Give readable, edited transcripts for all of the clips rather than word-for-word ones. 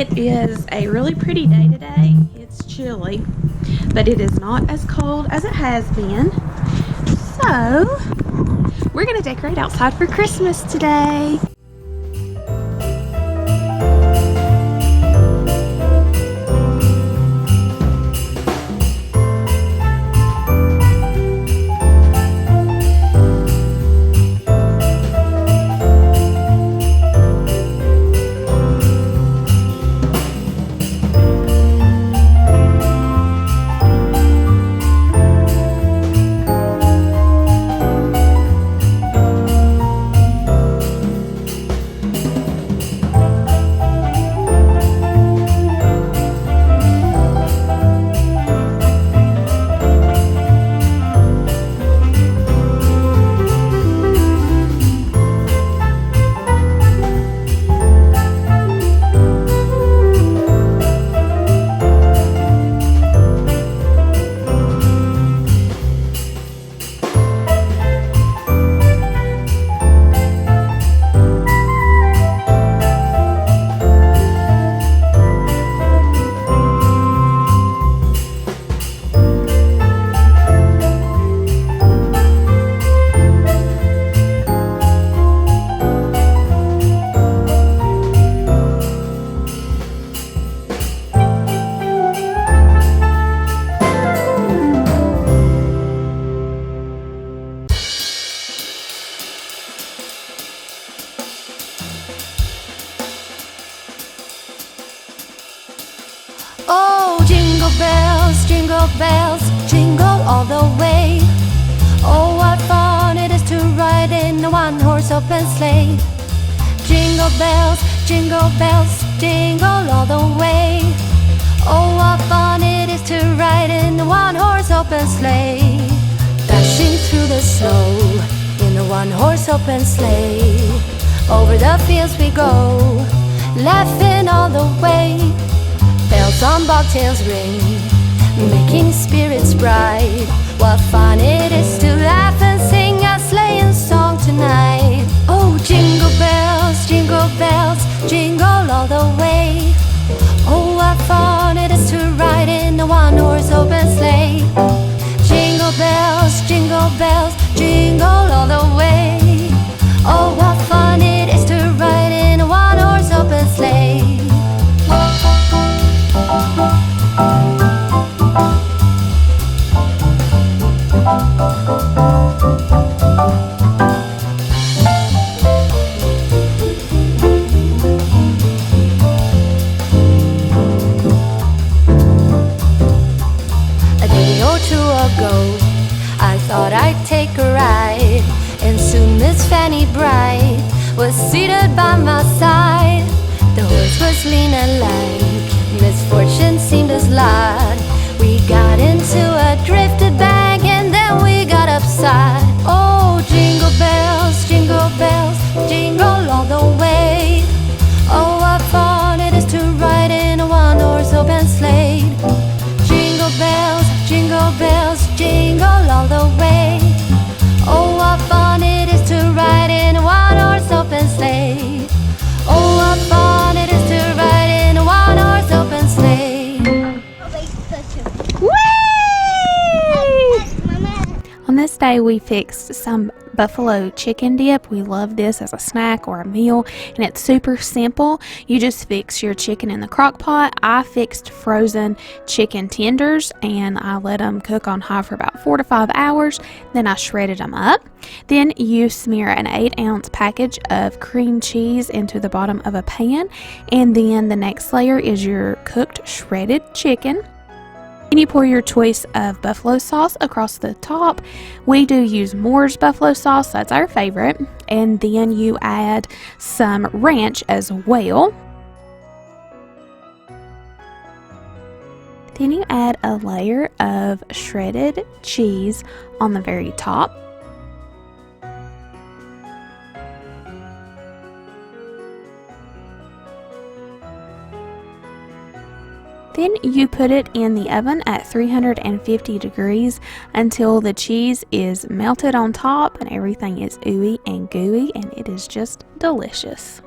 It is a really pretty day today. It's chilly, but it is not as cold as it has been. So, we're going to decorate outside for Christmas today. Oh, jingle bells, jingle all the way. Oh, what fun it is to ride in a one-horse open sleigh. Jingle bells, jingle all the way. Oh, what fun it is to ride in a one-horse open sleigh. Dashing through the snow in a one-horse open sleigh. Over the fields we go, laughing all the way. Bells on bobtails ring, making spirits bright. What fun it is to laugh and sing a sleighing song tonight. Oh, jingle bells, jingle all the way. Oh, what fun it is to ride in a one-horse open sleigh. Jingle bells, jingle all the way. Oh, what fun it is to ride in a one-horse open sleigh. A day or two ago, I thought I'd take a ride, and soon Miss Fanny Bright was seated by my side. The horse was lean and lank, misfortune seemed his lot. We got into a drifted bank and then we got upside. Oh, jingle bells, jingle all the way. Oh, what fun it is to ride in a one-horse open sleigh. Jingle bells, jingle all the way. Oh, what fun it is to ride in a one-horse open sleigh. Oh, what fun it is to ride in a one-horse open sleigh. On this day, we fixed some buffalo chicken dip. We love this as a snack or a meal, and it's super simple. You just fix your chicken in the crock pot. I fixed frozen chicken tenders and I let them cook on high for about 4 to 5 hours. Then I shredded them up. Then you smear an 8-ounce package of cream cheese into the bottom of a pan, and then the next layer is your cooked shredded chicken. Then you pour your choice of buffalo sauce across the top. We do use Moore's buffalo sauce, that's our favorite. And then you add some ranch as well. Then you add a layer of shredded cheese on the very top. Then you put it in the oven at 350 degrees until the cheese is melted on top and everything is ooey and gooey, and it is just delicious.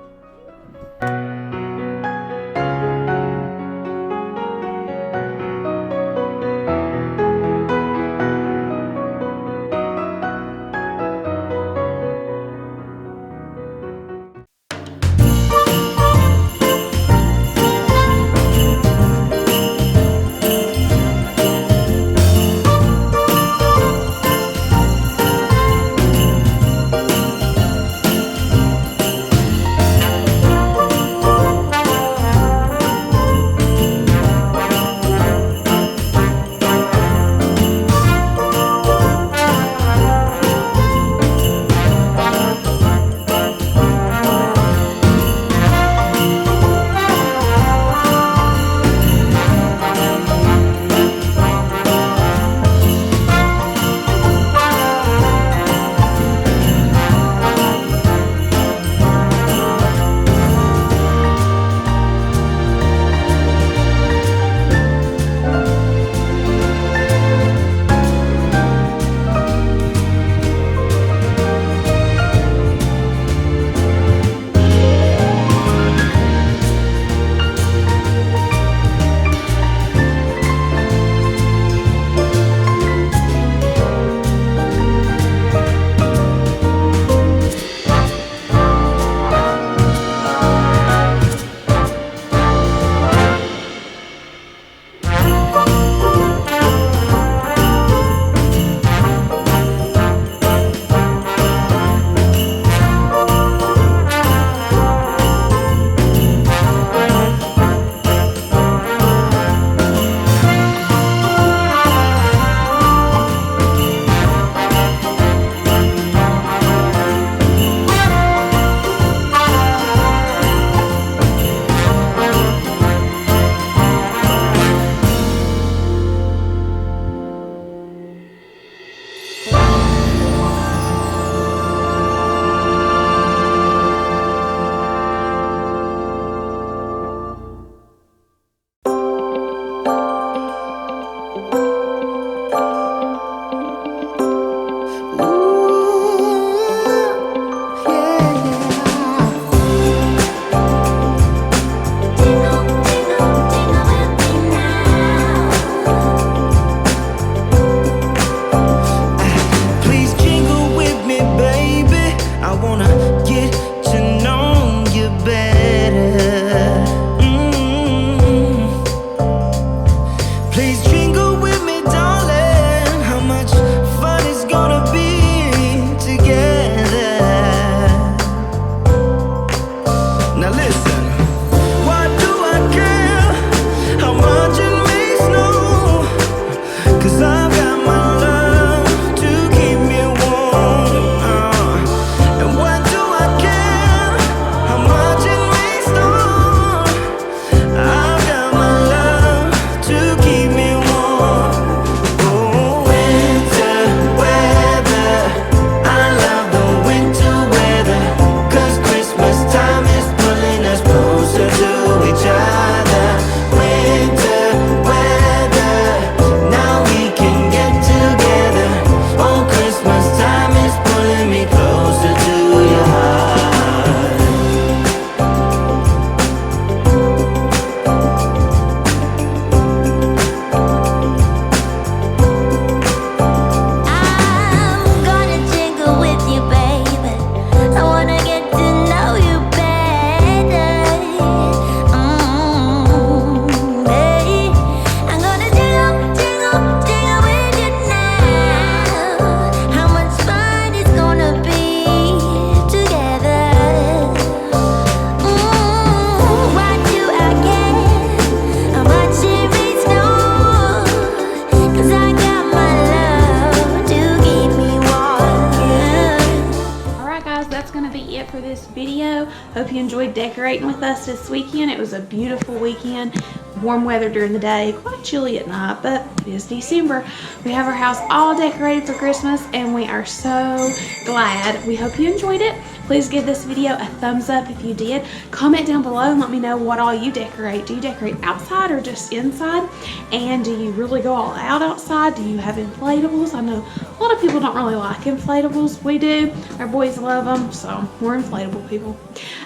this video. Hope you enjoyed decorating with us this weekend. It was a beautiful weekend. Warm weather during the day, quite chilly at night, but it is December. We have our house all decorated for Christmas and we are so glad. We hope you enjoyed it. Please give this video a thumbs up if you did. Comment down below and let me know what all you decorate. Do you decorate outside or just inside? And do you really go all out outside? Do you have inflatables? I know a lot of people don't really like inflatables. We do. Our boys love them, so we're inflatable people.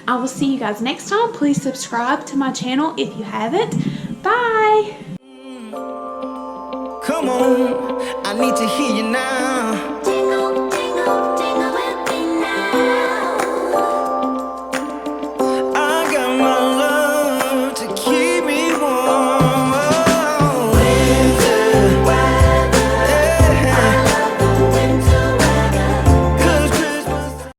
I will see you guys next time. Please subscribe to my channel if you haven't. Bye. Come on, I need to hear you now.